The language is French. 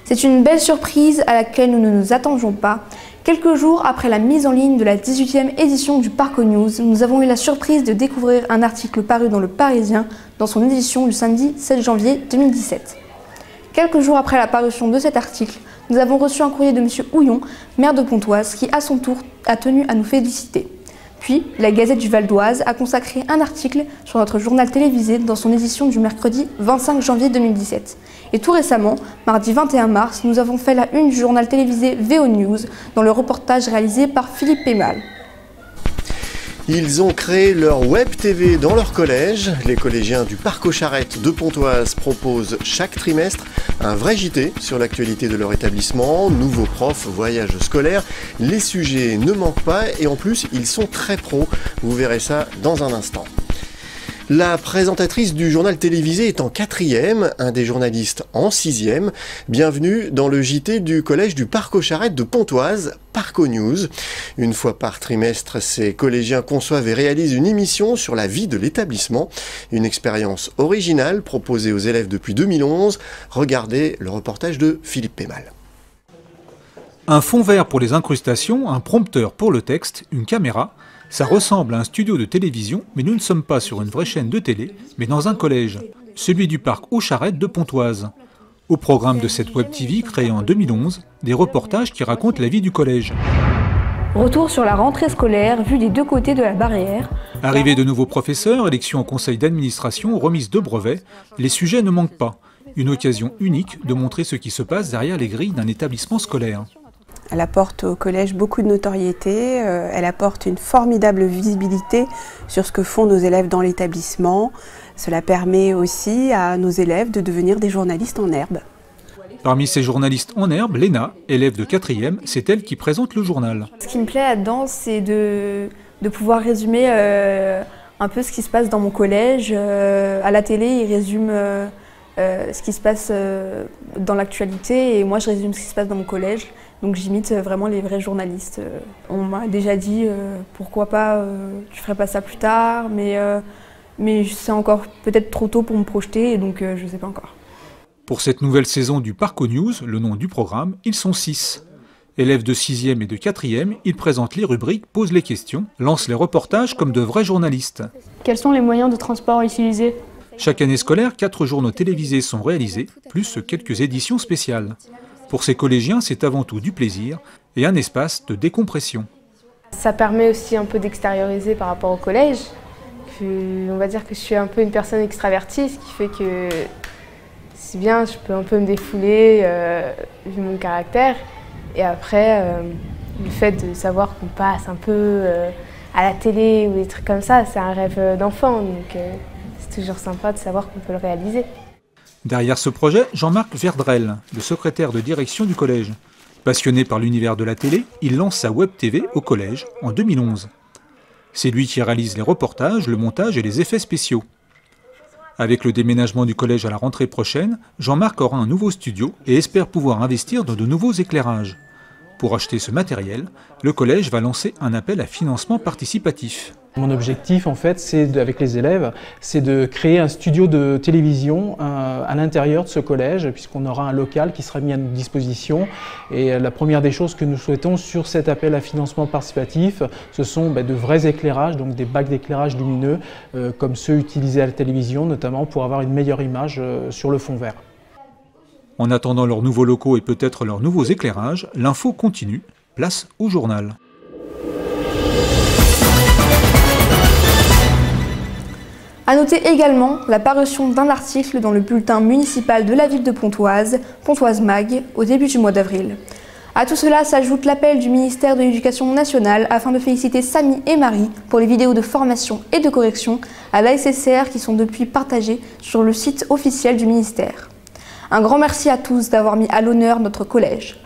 C'est une belle surprise à laquelle nous ne nous attendions pas. Quelques jours après la mise en ligne de la 18e édition du Parco News, nous avons eu la surprise de découvrir un article paru dans Le Parisien dans son édition du samedi 7 janvier 2017. Quelques jours après la parution de cet article, nous avons reçu un courrier de M. Houillon, maire de Pontoise, qui à son tour a tenu à nous féliciter. Puis, la Gazette du Val d'Oise a consacré un article sur notre journal télévisé dans son édition du mercredi 25 janvier 2017. Et tout récemment, mardi 21 mars, nous avons fait la une du journal télévisé VO News dans le reportage réalisé par Philippe Pémal. Ils ont créé leur web TV dans leur collège. Les collégiens du Parc aux Charrettes de Pontoise proposent chaque trimestre un vrai JT sur l'actualité de leur établissement. Nouveaux profs, voyages scolaires, les sujets ne manquent pas et en plus ils sont très pros. Vous verrez ça dans un instant. La présentatrice du journal télévisé est en 4e, un des journalistes en 6e. Bienvenue dans le JT du collège du Parc aux Charrettes de Pontoise, Parco News. Une fois par trimestre, ces collégiens conçoivent et réalisent une émission sur la vie de l'établissement. Une expérience originale proposée aux élèves depuis 2011. Regardez le reportage de Philippe Pémal. Un fond vert pour les incrustations, un prompteur pour le texte, une caméra. Ça ressemble à un studio de télévision, mais nous ne sommes pas sur une vraie chaîne de télé, mais dans un collège, celui du Parc aux Charrettes de Pontoise. Au programme de cette web TV créée en 2011, des reportages qui racontent la vie du collège. Retour sur la rentrée scolaire, vue des deux côtés de la barrière. Arrivée de nouveaux professeurs, élection au conseil d'administration, remise de brevets, les sujets ne manquent pas. Une occasion unique de montrer ce qui se passe derrière les grilles d'un établissement scolaire. Elle apporte au collège beaucoup de notoriété, elle apporte une formidable visibilité sur ce que font nos élèves dans l'établissement. Cela permet aussi à nos élèves de devenir des journalistes en herbe. Parmi ces journalistes en herbe, Léna, élève de 4e, c'est elle qui présente le journal. Ce qui me plaît là-dedans, c'est de pouvoir résumer un peu ce qui se passe dans mon collège. À la télé, ils résument ce qui se passe dans l'actualité et moi je résume ce qui se passe dans mon collège. Donc j'imite vraiment les vrais journalistes. On m'a déjà dit pourquoi pas, tu ferais pas ça plus tard, mais c'est encore peut-être trop tôt pour me projeter et donc je sais pas encore. Pour cette nouvelle saison du Parco News, le nom du programme, ils sont 6. Élèves de 6e et de 4e, ils présentent les rubriques, posent les questions, lancent les reportages comme de vrais journalistes. Quels sont les moyens de transport utilisés ? Chaque année scolaire, 4 journaux télévisés sont réalisés, plus quelques éditions spéciales. Pour ces collégiens, c'est avant tout du plaisir et un espace de décompression. Ça permet aussi un peu d'extérioriser par rapport au collège. On va dire que je suis un peu une personne extravertie, ce qui fait que c'est bien, je peux un peu me défouler vu mon caractère. Et après, le fait de savoir qu'on passe un peu à la télé ou des trucs comme ça, c'est un rêve d'enfant. Donc c'est toujours sympa de savoir qu'on peut le réaliser. Derrière ce projet, Jean-Marc Verdrel, le secrétaire de direction du collège. Passionné par l'univers de la télé, il lance sa web TV au collège en 2011. C'est lui qui réalise les reportages, le montage et les effets spéciaux. Avec le déménagement du collège à la rentrée prochaine, Jean-Marc aura un nouveau studio et espère pouvoir investir dans de nouveaux éclairages. Pour acheter ce matériel, le collège va lancer un appel à financement participatif. Mon objectif, en fait, avec les élèves, c'est de créer un studio de télévision à l'intérieur de ce collège, puisqu'on aura un local qui sera mis à notre disposition. Et la première des choses que nous souhaitons sur cet appel à financement participatif, ce sont de vrais éclairages, donc des bacs d'éclairage lumineux, comme ceux utilisés à la télévision, notamment pour avoir une meilleure image sur le fond vert. En attendant leurs nouveaux locaux et peut-être leurs nouveaux éclairages, l'info continue, place au journal. A noter également la parution d'un article dans le bulletin municipal de la ville de Pontoise, Pontoise Mag, au début du mois d'avril. À tout cela s'ajoute l'appel du ministère de l'Éducation nationale afin de féliciter Samy et Marie pour les vidéos de formation et de correction à l'ASSR qui sont depuis partagées sur le site officiel du ministère. Un grand merci à tous d'avoir mis à l'honneur notre collège.